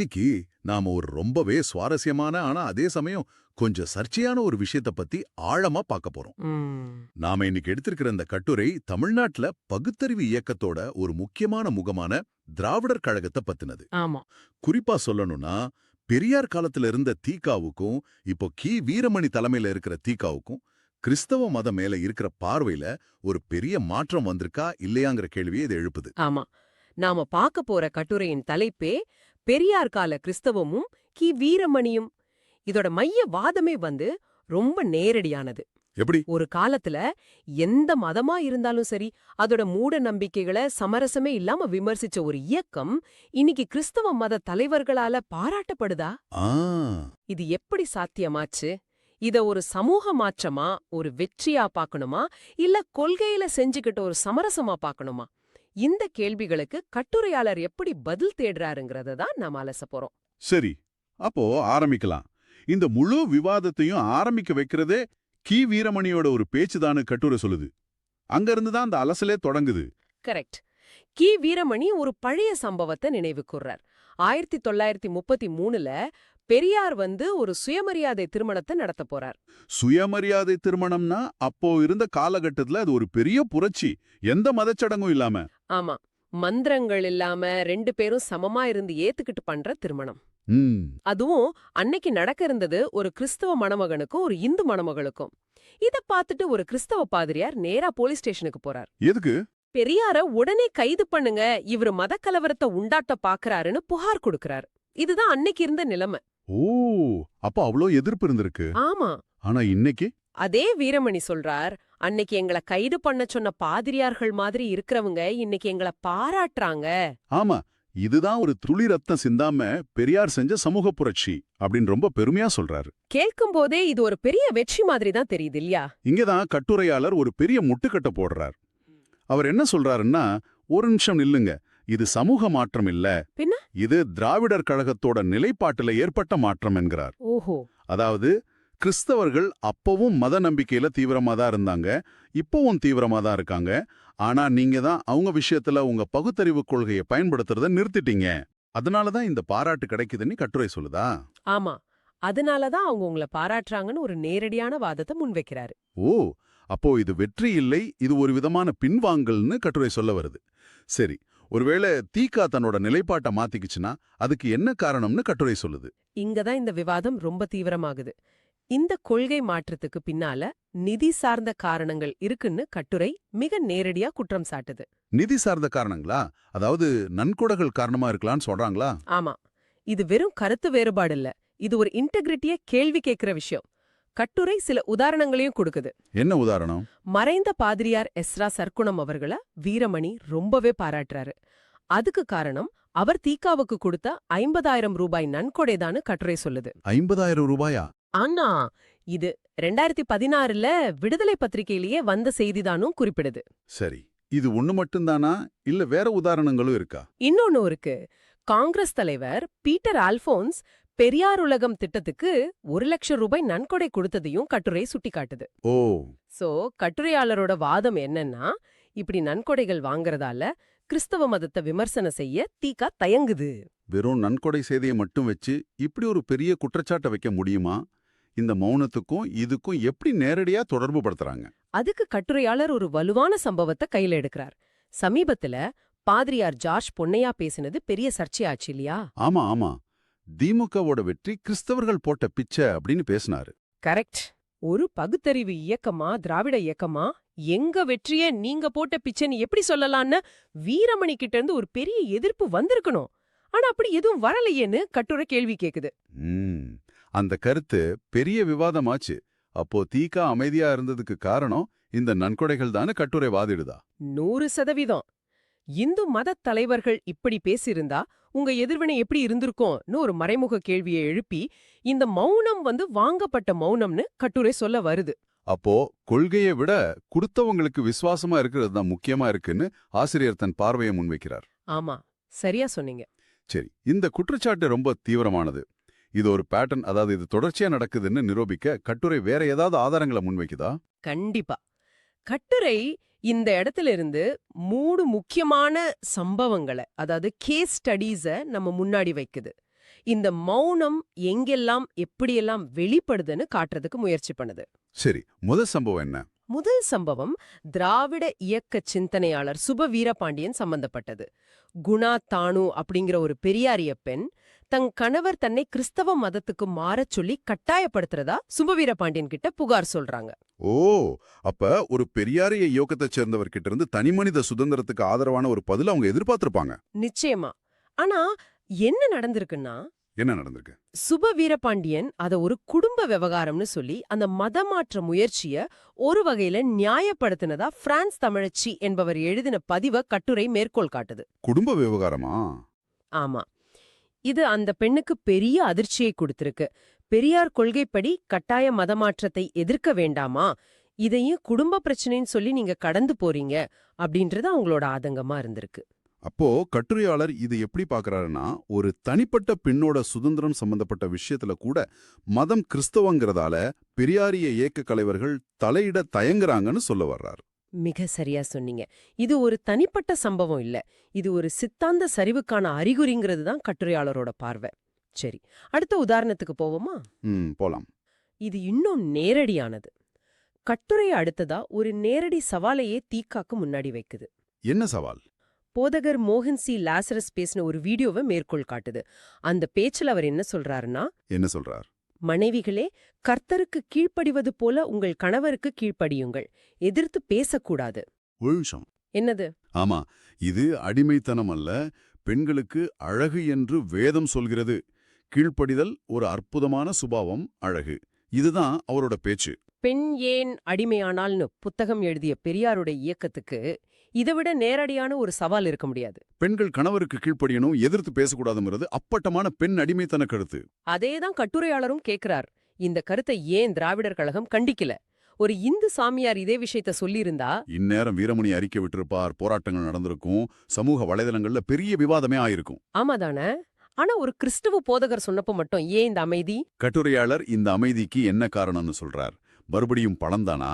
இன்னைக்கு நாம ஒரு ரொம்பவே சுவாரஸ்யமான ஆனா அதே சமயம் கொஞ்சம் சர்ச்சையான ஒரு விஷயத்த பத்தி ஆழமா பார்க்க போறோம். ம். நாம இன்னைக்கு எடுத்திருக்கிற இந்த கட்டுரை தமிழ்நாட்டுல பகுத்தறிவு இயக்கத்தோட ஒரு முக்கியமான முகமான திராவிடர் கழகத்தை பத்தினது. ஆமா. குறிப்பா சொல்லணும்னா பெரியார் காலத்துல இருந்த தீகாவுக்கும் இப்போ வீரமணி தலைமையில இருக்கிற தீகாவுக்கும் கிறிஸ்தவ மதம் மேல இருக்கிற பார்வையில ஒரு பெரிய மாற்றம் வந்திருக்கா இல்லையாங்கிற கேள்வியை இது எழுப்புது. ஆமா. நாம பாக்க போற கட்டுரையின் தலைப்பே பெரியார் கால கிறிஸ்தவமும் வீரமணியும். இதோட மைய வாதமே ரொம்ப நேரடியானது. எப்படி? ஒரு காலத்துல எந்த மதமா இருந்தாலும் சரி, அதோட மூட நம்பிக்கைகளை சமரசமே இல்லாம விமர்சிச்ச ஒரு இயக்கம் இன்னைக்கு கிறிஸ்தவ மத தலைவர்களால பாராட்டப்படுதா? ஆ இது எப்படி சாத்தியமாச்சு? இத ஒரு சமூக மாற்றமா, ஒரு வெற்றியா பாக்கணுமா, இல்ல கொள்கையில செஞ்சுக்கிட்ட ஒரு சமரசமா பாக்கணுமா? இந்த கேள்விகளுக்கு கட்டுரையாளர் எப்படி பதில் தேடுறாருங்கிறத தான் நாம அலச போறோம். சரி, அப்போ ஆரம்பிக்கலாம். இந்த முழு விவாதத்தையும் ஆரம்பிக்க வைக்கிறதே வீரமணியோட ஒரு பேச்சுதான்னு கட்டுரை சொல்லுது. அங்கிருந்து தான் அந்த அலசலே தொடங்குது. கரெக்ட். வீரமணி ஒரு பழைய சம்பவத்தை நினைவு கூர்றார். 1933ல பெரியார் ஒரு சுயமரியாதை திருமணத்தை நடத்த போறார். சுயமரியாதை திருமணம்னா அப்போ இருந்த காலகட்டத்துல அது ஒரு பெரிய புரட்சி. எந்த மதச்சடங்கும் இல்லாம. ஆமா. மந்திரங்கள் இல்லாம 2 பேரும் சமமா இருந்து ஏத்துக்கிட்டு பண்ற திருமணம். அதுவும் அன்னைக்கு நடக்க இருந்தது ஒரு கிறிஸ்தவ மணமகனுக்கும் ஒரு இந்து மணமகளுக்கும். இத பார்த்துட்டு ஒரு கிறிஸ்தவ பாதிரியார் நேரா போலீஸ் ஸ்டேஷனுக்கு போறார். எதுக்கு? பெரியார உடனே கைது பண்ணுங்க, இவரு மத கலவரத்தை உண்டாட்ட பாக்குறாருன்னு புகார் கொடுக்கறார். இதுதான் அன்னைக்கு இருந்த நிலைமை. ஓ, அப்ப அவ்வளோ எதிர்ப்பு இருந்திருக்கு. ஆமா. ஆனா இன்னைக்கு அதே வீரமணி சொல்றார், அன்னைக்கு எங்களை கைது பண்ண சொன்ன பாதிரியார்கள் மாதிரி இருக்கிறவங்க இன்னைக்கு எங்களை பாராட்டுறாங்க. ஆமா, இதுதான் ஒரு துளி ரத்தம் சிந்தாம பெரியார் செஞ்ச சமூக புரட்சி அப்படின்னு ரொம்ப பெருமையா சொல்றாரு. கேட்கும் போதே இது ஒரு பெரிய வெற்றி மாதிரி தான் தெரியுது இல்லையா? இங்கதான் கட்டுரையாளர் ஒரு பெரிய முட்டுக்கட்டை போடுறார். அவர் என்ன சொல்றாருன்னா, ஒரு நிமிஷம் நில்லுங்க, இது சமூக மாற்றம் இல்ல, பின்ன இது திராவிடர் கழகத்தோட நிலைப்பாட்டுல ஏற்பட்ட மாற்றம் என்கிறார். ஓஹோ. அதாவது கிறிஸ்தவர்கள் அப்பவும் மத நம்பிக்கையில தீவிரமா தான் இருந்தாங்க, இப்பவும் தீவிரமா தான் இருக்காங்க. ஆனா நீங்க தான் அவங்க விஷயத்துல உங்க பகுத்தறிவு கொள்கையை பயன்படுத்துறத நிறுத்திட்டீங்க. அதனாலதான் இந்த பாராட்டு கிடைக்குதுன்னு கட்டுரை சொல்லுதா? ஆமா. அதனாலதான் அவங்க உங்களை பாராட்டுறாங்கன்னு ஒரு நேரடியான வாதத்தை முன்வைக்கிறாரு. ஓ, அப்போ இது வெற்றி இல்லை, இது ஒரு விதமான பின்வாங்கல்னு கட்டுரை சொல்ல வருது. சரி, ஒருவேளை தீகா தன்னோட நிலைப்பாட்டை மாத்திக்குச்சுன்னா அதுக்கு என்ன காரணம்னு கட்டுரை சொல்லுது. இங்கதான் இந்த விவாதம் ரொம்ப தீவிரமாகுது. இந்த கொள்கை மாற்றத்துக்கு பின்னால நிதி சார்ந்த காரணங்கள் இருக்குன்னு கட்டுரை மிக நேரடியா குற்றம் சாட்டுது. நிதி சார்ந்த காரணங்களா? அதாவது நன்கொடைகள் காரணமா இருக்கலாம்னு சொல்றாங்களா? ஆமா. இது வெறும் கருத்து வேறுபாடு இல்ல, இது ஒரு இன்டெகிரிட்டிய கேள்வி கேட்கிற விஷயம். கட்டுரை சில உதாரணங்களையும் கொடுக்குது. என்ன உதாரணம்? மறைந்த பாதிரியார் எஸ்ரா சர்க்குணம் அவர்கள வீரமணி ரொம்பவே பாராட்டுறாரு. அதுக்கு காரணம் அவர் தீகாவுக்கு கொடுத்த 50,000 ரூபாய் நன்கொடைதான்னு கட்டுரை சொல்லுது. 50,000 ரூபாயா? ஆனா இது 2016ல விடுதலை பத்திரிகையிலேயே வந்த செய்திதானும் குறிப்பிடுது. சரி, இது ஒண்ணு மட்டும்தானா இல்ல வேற உதாரணங்களும் இருக்கா? இன்னொன்னு இருக்கு. காங்கிரஸ் தலைவர் பீட்டர் அல்போன்ஸ் பெரியார் உலகம் திட்டத்துக்கு 1,00,000 ரூபாய் நன்கொடை கொடுத்ததையும் கட்டுரை சுட்டிக்காட்டுது. ஓ. சோ கட்டுரையாளரோட வாதம் என்னன்னா, இப்படி நன்கொடைகள் வாங்கறதால கிறிஸ்தவ மதத்தை விமர்சனம் செய்ய தீகா தயங்குது. வெறும் நன்கொடை செய்தியை மட்டும் வச்சு இப்படி ஒரு பெரிய குற்றச்சாட்டை வைக்க முடியுமா? இந்த மௌனத்துக்கும் இதுக்கும் எப்படி நேரடியா தொடர்பு படுத்துறாங்க? அதுக்கு கட்டுரையாளர் ஒரு வலுவான சம்பவத்தை கையில எடுக்கிறார். சமீபத்துல பாதிரியார் ஜார்ஜ் பொன்னையா பேசினது பெரிய சர்ச்சையாச்சு இல்லையா? ஆமா ஆமா, திமுகவோட வெற்றி கிறிஸ்தவர்கள் போட்ட பிச்சை அப்படின்னு பேசினாரு. கரெக்ட். ஒரு பகுத்தறிவு இயக்கமா, திராவிட இயக்கமா, எங்க வெற்றிய நீங்க போட்ட பிச்சைன்னு எப்படி சொல்லலான்னு வீரமணி கிட்ட இருந்து ஒரு பெரிய எதிர்ப்பு வந்திருக்கணும். ஆனா அப்படி எதுவும் வரலையேன்னு கட்டுரை கேள்வி கேக்குது. அந்த கருத்து பெரிய விவாதமாச்சு. அப்போ தீகா அமைதியா இருந்ததுக்கு காரணம் இந்த நன்கொடைகள் தானே கட்டுரை வாதிடுதா? 100%. இந்து மத தலைவர்கள் இப்படி பேசியிருந்தா உங்க எதிர்வினை எப்படி இருந்திருக்கும்னு ஒரு மறைமுக கேள்வியை எழுப்பி இந்த மௌனம் வாங்கப்பட்ட மௌனம்னு கட்டுரை சொல்ல வருது. அப்போ கொள்கையை விட கொடுத்தவங்களுக்கு விசுவாசமா இருக்கிறது தான் முக்கியமா இருக்குன்னு ஆசிரியர் தன் பார்வையை முன்வைக்கிறார். ஆமா, சரியா சொன்னீங்க. சரி, இந்த குற்றச்சாட்டு ரொம்ப தீவிரமானது. இது ஒரு பேட்டர்ன், அதாவது இது தொடர்ச்சியா நடக்குதுன்னு நிரூபிக்க கட்டுரை வேற ஏதாவது ஆதாரங்களை முன்வைக்குதா? கண்டிப்பா. கட்டுரை இந்த இடத்துல இருந்து 3 முக்கியமான சம்பவங்களை, அதாவது கேஸ் ஸ்டடீஸ நம்ம முன்னாடி வைக்குது. இந்த மௌனம் எங்கெல்லாம் எப்படியெல்லாம் வெளிப்படுதுன்னு காட்டுறதுக்கு முயற்சி பண்ணுது. சரி, முதல் சம்பவம் என்ன? முதல் சம்பவம் திராவிட இயக்க சிந்தனையாளர் சுப வீரபாண்டியன் சம்பந்தப்பட்டது. குணா தானு அப்படிங்கிற ஒரு பெரியாரிய பெண் தன் கணவர் தன்னை கிறிஸ்தவ மதத்துக்கு மாறச் சொல்லி கட்டாயப்படுத்துறதா சுப வீரபாண்டியன் கிட்ட புகார் சொல்றாங்க. ஓ, அப்ப ஒரு பெரியாரிய இயக்கத்தை சேர்ந்தவர்கிட்ட இருந்து தனிமனித சுதந்திரத்துக்கு ஆதரவான ஒரு பதில் அவங்க எதிர்பார்த்திருப்பாங்க. நிச்சயமா. ஆனா என்ன நடந்திருக்குன்னா, என்ன நடந்திருக்கு? சுப வீரபாண்டியன் அத ஒரு குடும்ப விவகாரம்னு சொல்லி அந்த மதமாற்ற முயற்சிய ஒரு வகையில நியாயப்படுத்தினதா பிரான்ஸ் தமிழச்சி என்பவர் எழுதின பதிவ கட்டுரை மேற்கோள் காட்டுது. குடும்ப விவகாரமா? ஆமா. இது அந்த பெண்ணுக்கு பெரிய அதிர்ச்சியை கொடுத்திருக்கு. பெரியார் கொள்கைப்படி கட்டாய மதமாற்றத்தை எதிர்க்க வேண்டாமா, இதையும் குடும்ப பிரச்சனைன்னு சொல்லி நீங்க கடந்து போறீங்க அப்படின்றது அவங்களோட ஆதங்கமா இருந்திருக்கு. அப்போ கட்டுரையாளர் இது எப்படி பார்க்கறாருன்னா, ஒரு தனிப்பட்ட பெண்ணோட சுதந்திரம் சம்பந்தப்பட்ட விஷயத்துல கூட மதம் கிறிஸ்தவங்கிறதால பெரியாரிய இயக்க தலைவர்கள் தலையிட தயங்குறாங்கன்னு சொல்ல வர்றார். மிக சரியா சொன்னீங்க. இது ஒரு தனிப்பட்ட சம்பவம் இல்ல, இது ஒரு சித்தாந்த சரிவுக்கான அறிகுறிங்கிறது தான் கட்டுரையாளரோட பார்வை. சரி, அடுத்த உதாரணத்துக்கு போவோமா? போலாம். இது இன்னும் நேரடியானது. கட்டுரை அடுத்ததா ஒரு நேரடி சவாலையே தீக்காக்கு முன்னாடி வைக்குது. என்ன சவால்? போதகர் மோகன் சி லாசரஸ் பேசின ஒரு வீடியோவை மேற்கோள் காட்டுது. அந்த பேச்சில் அவர் என்ன சொல்றாருன்னா, என்ன சொல்றார்? மனைவிகளே, கர்த்தருக்கு கீழ்ப்படிவது போல உங்கள் கணவருக்கு கீழ்ப்படியுங்கள், எதிர்த்து பேசக்கூடாது. ஒழுஷம். என்னது? ஆமா, இது அடிமைத்தனம் அல்ல, பெண்களுக்கு அழகு என்று வேதம் சொல்கிறது. கீழ்ப்படிதல் ஒரு அற்புதமான சுபாவம், அழகு. இதுதான் அவரோட பேச்சு. பெண் ஏன் அடிமையானால்னு புத்தகம் எழுதிய பெரியாருடைய இயக்கத்துக்கு இதைவிட நேரடியான ஒரு சவால் இருக்க முடியாது. பெண்கள் கணவருக்கு கீழ்ப்படியணும், எதிர்த்து பேசக்கூடாதுங்கிறது அப்பட்டமான பெண் அடிமைத்தன கருத்து. அதேதான் கட்டுரையாளரும் கேக்குறார். இந்த கருத்தை ஏன் திராவிடர் கழகம் கண்டிக்கல? ஒரு இந்து சாமியார் இதே விஷயத்த சொல்லியிருந்தா இந்நேரம் வீரமணி அறிக்கை விட்டிருப்பார், போராட்டங்கள் நடந்திருக்கும், சமூக வலைதளங்கள்ல பெரிய விவாதமே ஆயிருக்கும். ஆமாதானே? ஆனா ஒரு கிறிஸ்துவ போதகர் சொன்னப்ப மட்டும் ஏன் இந்த அமைதி? கட்டுரையாளர் இந்த அமைதிக்கு என்ன காரணம்னு சொல்றார்? மறுபடியும் பணம்தானா?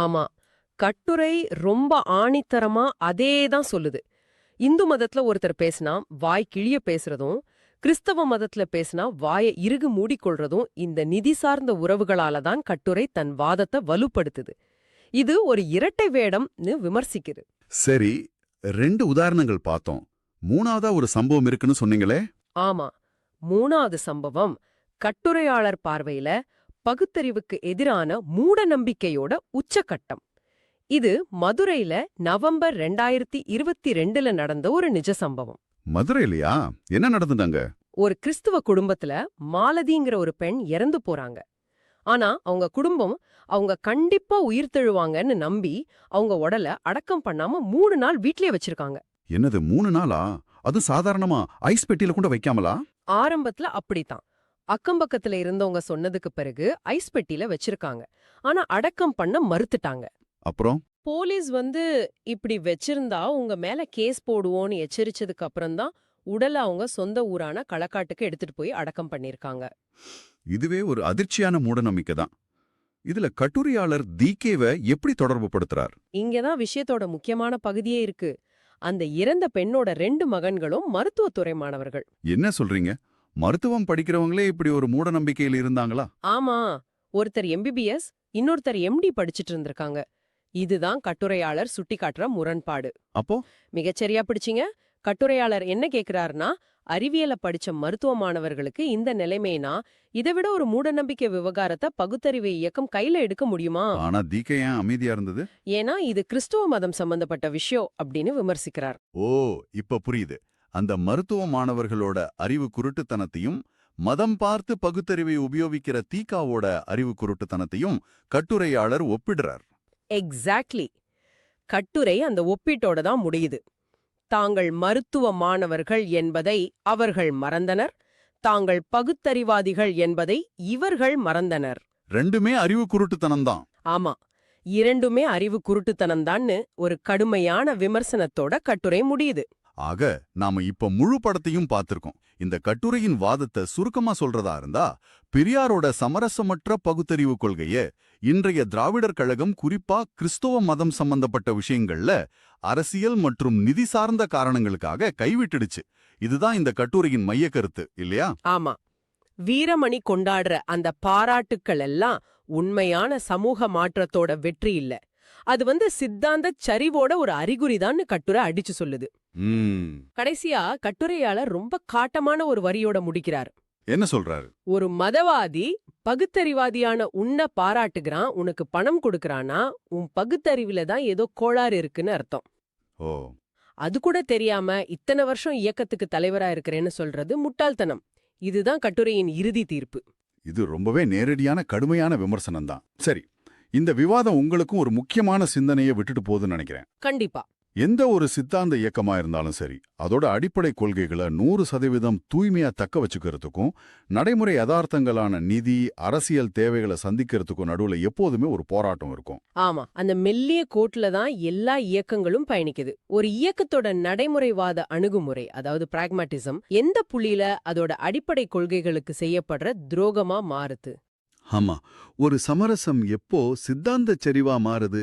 ஆமா, கட்டுரை ரொம்ப ஆணித்தரமா அதேதான் சொல்லுது. இந்து மதத்துல ஒருத்தர் பேசினா வாய் கிழிய பேசுறதும், கிறிஸ்தவ மதத்துல பேசினா வாயை இறுகு மூடிக்கொள்றதும் இந்த நிதி சார்ந்த உறவுகளால தான் கட்டுரை தன் வாதத்தை வலுப்படுத்துது. இது ஒரு இரட்டை வேடம்னு விமர்சிக்குது. சரி, 2 உதாரணங்கள் பார்த்தோம். 3ஆவதா ஒரு சம்பவம் இருக்குன்னு சொன்னீங்களே? ஆமா, 3வது சம்பவம் கட்டுரையாளர் பார்வையில பகுத்தறிவுக்கு எதிரான மூட நம்பிக்கையோட உச்சக்கட்டம். இது மதுரையில நவம்பர் 2022 நடந்த ஒரு நிஜ சம்பவம். மதுரையிலயா? என்ன நடந்துட்டாங்க? ஒரு கிறிஸ்துவ குடும்பத்துல மாலதிங்கிற ஒரு பெண் இறந்து போறாங்க. ஆனா அவங்க குடும்பம் அவங்க கண்டிப்பா உயிர்த்தெழுவாங்கன்னு நம்பி அவங்க உடலை அடக்கம் பண்ணாம 3 நாள் வீட்லயே வச்சிருக்காங்க. என்னது 3 நாளா? அது சாதாரணமா ஐஸ் பெட்டியில கூட வைக்காமலா? ஆரம்பத்துல அப்படித்தான். அக்கம்பக்கத்துல இருந்தவங்க சொன்னதுக்கு பிறகு ஐஸ் பெட்டியில வச்சிருக்காங்க. ஆனா அடக்கம் பண்ண மறுத்துட்டாங்க. அப்புறம் போலீஸ் இப்படி வச்சிருந்தா உங்க மேல கேஸ் போடுவோன்னு எச்சரிச்சதுக்கு அப்புறம்தான் உடலை அவங்க சொந்த ஊரான களக்காட்டுக்கு எடுத்துட்டு போய் அடக்கம் பண்ணிருக்காங்க. இதுவே ஒரு அதிர்ச்சியான மூடநம்பிக்கை தான். இதுல கட்டுரையாளர் தீகேவை எப்படி தொடர்பு படுத்துறார்? இங்கதான் விஷயத்தோட முக்கியமான பகுதியே இருக்கு. அந்த இறந்த பெண்ணோட 2 மகன்களும் மருத்துவத்துறை மாணவர்கள். என்ன சொல்றீங்க? மருத்துவம் படிக்கிறவங்களே இப்படி ஒரு மூடநம்பிக்கையில் இருந்தாங்களா? ஆமா, ஒருத்தர் MBBS, இன்னொருத்தர் MD படிச்சிட்டு இருந்திருக்காங்க. இதுதான் கட்டுரையாளர் சுட்டிக்காட்டுற முரண்பாடு. அப்போ மிகச்சரியா பிடிச்சிங்க. கட்டுரையாளர் என்ன கேக்குறாருன்னா, அறிவியல படிச்ச மருத்துவ மாணவர்களுக்கு இந்த நிலைமைனா இதை விட ஒரு மூடநம்பிக்கை விவகாரத்தை பகுத்தறிவு இயக்கம் கையில எடுக்க முடியுமா? ஆனா தீகே ஏன் அமைதியா இருந்தது? ஏன்னா இது கிறிஸ்துவ மதம் சம்பந்தப்பட்ட விஷயம் அப்படின்னு விமர்சிக்கிறார். ஓ, இப்ப புரியுது. அந்த மருத்துவ மாணவர்களோட அறிவு குருட்டுத்தனத்தையும் மதம் பார்த்து பகுத்தறிவை உபயோகிக்கிற தீகாவோட அறிவு குருட்டுத்தனத்தையும் கட்டுரையாளர் ஒப்பிடுறார். எக்ஸாக்ட்லி. கட்டுரை அந்த ஒப்பீட்டோட தான் முடியுது. தாங்கள் மருத்துவ மாணவர்கள் என்பதை அவர்கள் மறந்தனர், தாங்கள் பகுத்தறிவாதிகள் என்பதை இவர்கள் மறந்தனர். 2மே அறிவு குருட்டுத்தனம்தான். ஆமா, 2மே அறிவு குருட்டுத்தனம்தான்னு ஒரு கடுமையான விமர்சனத்தோட கட்டுரை முடியுது. ஆக நாம இப்ப முழு படத்தையும் பார்த்திருக்கோம். இந்த கட்டுரையின் வாதத்தை சுருக்கமா சொல்றதா இருந்தா, பெரியாரோட சமரசமற்ற பகுத்தறிவு கொள்கைய இன்றைய திராவிடர் கழகம் குறிப்பா கிறிஸ்தவ மதம் சம்பந்தப்பட்ட விஷயங்கள்ல அரசியல் மற்றும் நிதி சார்ந்த காரணங்களுக்காக கைவிட்டுடுச்சு. இதுதான் இந்த கட்டுரையின் மைய கருத்து இல்லையா? ஆமா, வீரமணி கொண்டாடுற அந்த பாராட்டுக்கள் எல்லாம் உண்மையான சமூக மாற்றத்தோட வெற்றி இல்ல. அது சித்தாந்த சரிவோட ஒரு அறிகுறிதான்னு கட்டுரை அடிச்சு சொல்லுது. கடைசியா கட்டுரையாளர் ரொம்ப காட்டமான ஒரு வரியோட முடிக்கிறார். என்ன சொல்றாரு? ஒரு மதவாதி பகுத்தறிவாதியான உன்னை பாராட்டுகிறான், உனக்கு பணம் கொடுக்கறானா, உன் பகுத்தறிவுல தான் ஏதோ கோளாறு இருக்குன்னு அர்த்தம். ஓ, அது கூட தெரியாம இத்தனை வருஷம் இயக்கத்துக்கு தலைவரா இருக்கிறேன்னு சொல்றது முட்டாள்தனம். இதுதான் கட்டுரையின் இறுதி தீர்ப்பு. இது ரொம்பவே நேரடியான கடுமையான விமர்சனம் தான். சரி, இந்த விவாதம் உங்களுக்கும் ஒரு முக்கியமான சிந்தனையை விட்டுட்டு போகுதுன்னு நினைக்கிறேன். கண்டிப்பா. எந்த ஒரு சித்தாந்த இயக்கமா இருந்தாலும் சரி, அதோட அடிப்படை கொள்கைகளை 100% தூய்மையா தக்க வச்சுக்கிறதுக்கும் நடைமுறை யதார்த்தங்களான நிதி, அரசியல் தேவைகளை சந்திக்கிறதுக்கும் நடுவுல எப்போதுமே ஒரு போராட்டம் இருக்கும். ஆமா, அந்த மெல்லிய கோட்ல தான் எல்லா இயக்கங்களும் பயணிக்குது. ஒரு இயக்கத்தோட நடைமுறைவாத அணுகுமுறை, அதாவது பிராக்மட்டிசம், எந்த புள்ளியில அதோட அடிப்படை கொள்கைகளுக்கு செய்யப்படுற துரோகமா மாறுது? ஆமா, ஒரு சமரசம் எப்போ சித்தாந்த சரிவா மாறுது?